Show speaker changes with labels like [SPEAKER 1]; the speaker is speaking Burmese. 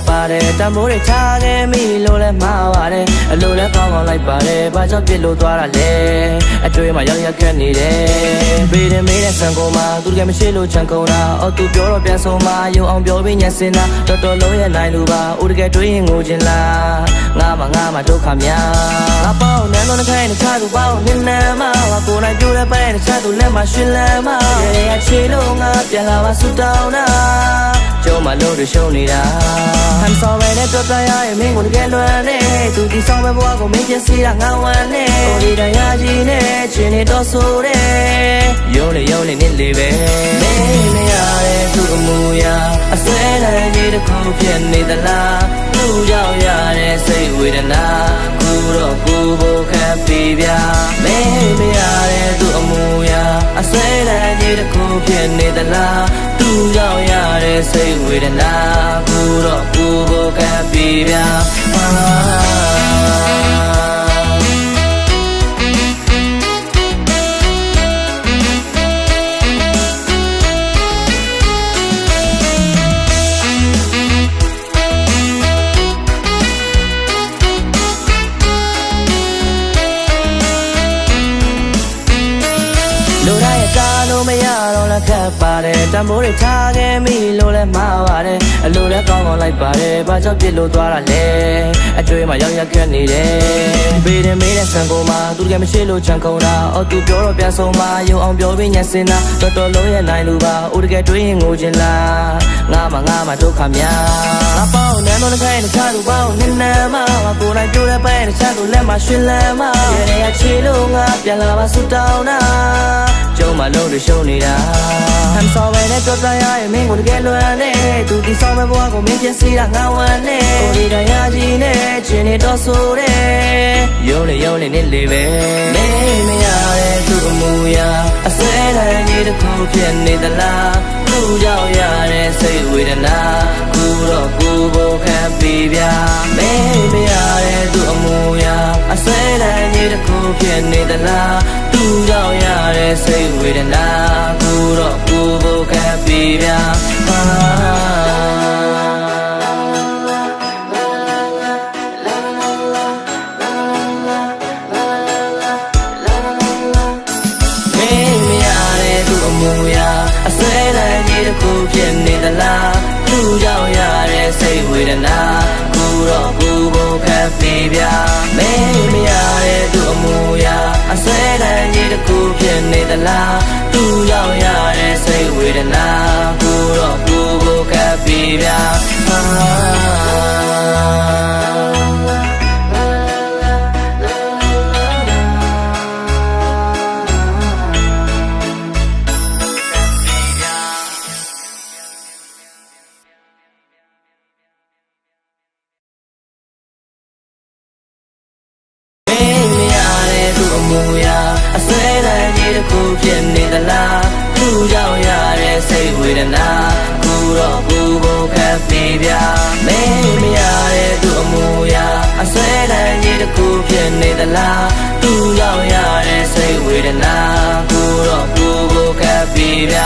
[SPEAKER 1] ပါတယ်တမိုးတွေချခဲ့မိလို့လဲမှားပါတယ်အလိုလဲကောင်းကောင်းလိုက်ပါတယ်ဘာကြောင့်ပြစ်လို့သွားတာလဲအတွေ့မှာရောက်ခက်နေတယ်ဘေးရင်မေးတဲ့ဆန်ကုန်မှာသူတကယ်မရှိလို့ချန်ကုန်တာအော်သူပြောတော့ပြန်ဆုံးမှာယုံအောင်ပြောပြီးညက်စင်တာတော်တော်လုံးရဲ့နိုင်လူပါဦးတကယ်တွေးရင်ငိုချင်လားငါမှဒုက္ခများငါပေါ့နန်းတော့ခိုင်းနေချသူပေါ့နင်းနေမှာကိုယ်နိုင်ပြိုးတဲ့ပဲနေချသူလက်မှာရှင်လမ်းမှာရေချေလို့ငါပြန်လာပါဆူတောင်းတာကျုံးမလို့တွေရှုံးနေတာဟန်ဆောင်ပဲနဲ့တော်တော်ရရဲ့မင်းကိုတကယ်လွမ်းနေသူဒီဆောင်ပဲဘဝကိုမင်းပြစီတာငါဝမ်းနေကိုဒီတရားကြီးနဲ့ချင်းနေတော့ဆိုတဲ့ရုံးလေနစ်လေပဲနေရတဲ့သူ့အမူအရာအစဲနိုင်ကြီးတစ်ခုဖြစ်နေသလားသူ့ကြောင့်ရတဲ့စိတ်ဝေဒနာခုတော့ကိုယ်ကိုခပ်ပြီးပြမေးမရတဲ့သူ့အမူအရာအစဲနိုင်ကြီးတစ်ခုဖြစ်နေသလားသူ့ကြောင့်ရတဲ့စိတ်ဝေဒနာခုတော့ကိုယ်ကိုခပ်ပြီးပြလို့မရတော့လက်ခတ်ပါတယ်တမိုးတွေထားခဲ့မိလို့လဲမှားပါတယ်အလိုလဲကောင်းကောင်းလိုက်ပါတယ်ဘာကြောင့်ပြစ်လို့သွားတာလဲအတွေ့မှာရောက်ခက်နေတယ်ဘေးရင်မေးတဲ့ဆန်ကုန်မှာသူတကယ်မရှိလို့ချန်ကုန်တာအော်သူပြောတော့ပြန်ဆုံးမှာယုံအောင်ပြောပြီးညက်စင်တာတော်တော်လုံးရဲ့နိုင်လူပါဦးတကယ်တွေးရင်ငိုချင်လားငါမှဒုက္ခများငါပေါ့နန်းတော့ခိုင်းနေချသူပေါ့နင်းနေမှာကိုယ်နိုင်ပြိုးတဲ့ပဲနေချသူလက်မှာရှင်လမ်းမှာရေချေလို့ငါပြန်လာပါဆူတောင်းတာကျုံးမလို့တွေရှုံးနေတာဟန်ဆောင်ပဲနဲ့တော်တော်ရရဲ့မင်းကိုတကယ်လွမ်းနေသူဒီဆောင်ပဲဘဝကိုမင်းပြစီတာငါဝမ်းနေကိုဒီတရားကြီးနဲ့ချင်းနေတော့ဆိုတဲ့ရုံးလေနစ်လေပဲနေမရတဲ့သူ့အမူအရာအစဲတိုင်းကြီးတစ်ခုဖြစ်နေသလားသူ့ကြောင့်ရတဲ့စိတ်ဝေဒနာခုတော့ကိုယ်ကိုခပ်ပြီးပြမေးမရတဲ့သူ့အမူအရာအစဲတိုင်းကြီးတစ်ခုဖြစ်နေသလားသူ့ကြောင့်ရတဲ့စိတ်ဝေဒနာခုတော့ကိုယ်ကိုခပ်ပြီးပြခုဖြစ်နေသလားသူ့ကြောင့်ရတဲ့စိတ်ဝေဒနာခုတော့ကိုယ်ကိုခပ်ပြီးပြမေးမရတဲ့သူ့အမူအရာအစဲတိုင်းကြီးတစ်ခုဖြစ်နေသလားသူ့ကြောင့်ရတဲ့စိတ်ဝေဒနာခုတော့ကိုယ်ကိုခပ်ပြီးပြအစဲတိုင်းကြီးတစ်ခုဖြစ်နေသလားသူ့ကြောင့်ရတဲ့စိတ်ဝေဒနာခုတော့ကိုယ်ကိုခပ်ပြီးပြမေးမရတဲ့သူ့အမူအရာအစဲတိုင်းကြီးတစ်ခုဖြစ်နေသလားသူ့ကြောင့်ရတဲ့စိတ်ဝေဒနာခုတော့ကိုယ်ကိုခပ်ပြီးပြ